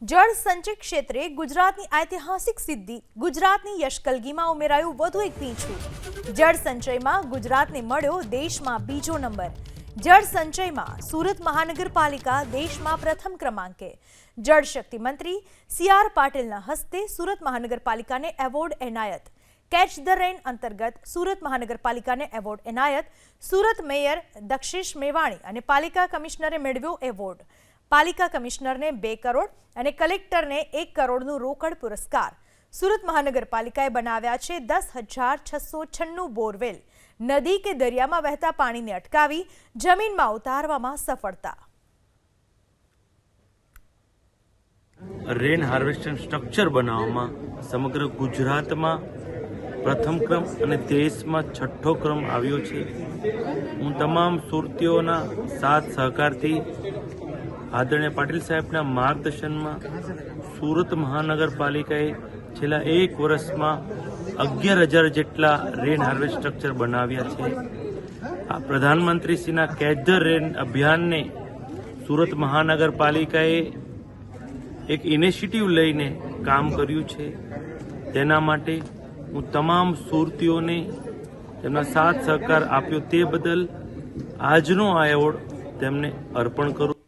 જળ સંચય ક્ષેત્રે ગુજરાતની ઐતિહાસિક સિદ્ધિ ગુજરાતની યશકલગીમાં ઉમેરાયું વધુ એક પીંછું। જળ સંચયમાં ગુજરાતને મળ્યો દેશમાં બીજો નંબર। જળ સંચયમાં સુરત મહાનગરપાલિકા દેશમાં પ્રથમ ક્રમાંકે। જળ શક્તિ મંત્રી સી.આર. પાટીલના હસ્તે સુરત મહાનગરપાલિકાને એવોર્ડ એનાયત। કેચ ધ રેન અંતર્ગત સુરત મહાનગરપાલિકાને એવોર્ડ એનાયત। સુરત મેયર દક્ષેશ મેવાણી અને પાલિકા કમિશનરે મેળવ્યો એવોર્ડ। પાલિકા કમિશનરને 2 કરોડ અને કલેક્ટરને 1 કરોડનું રોકડ પુરસ્કાર। સુરત મહાનગરપાલિકાએ બનાવ્યા છે 10,696 બોરવેલ। નદી કે દરિયામાં વહેતા પાણીને અટકાવી જમીનમાં ઉતારવામાં સફળતા। રેન હાર્વેસ્ટિંગ સ્ટ્રક્ચર બનાવવામાં સમગ્ર ગુજરાતમાં પ્રથમ ક્રમ અને દેશમાં 6થો ક્રમ આવ્યો છે। હું તમામ સુરતીઓના સાથ સહકારથી આદરણીય પાટીલ સાહેબના માર્ગદર્શનમાં સુરત મહાનગરપાલિકાએ છેલ્લા 1 વર્ષમાં 11,000 જેટલા રેન હાર્વેસ્ટ સ્ટ્રક્ચર બનાવ્યા છે। આ પ્રધાનમંત્રીશ્રીના કેચ ધ રેન અભિયાનને સુરત મહાનગરપાલિકાએ એક ઇનિશિયેટિવ લઈને કામ કર્યું છે। તેના માટે હું તમામ સુરતીઓને તેમના સાથ સહકાર આપ્યો તે બદલ આજનો આ એવોર્ડ તેમને અર્પણ કરું।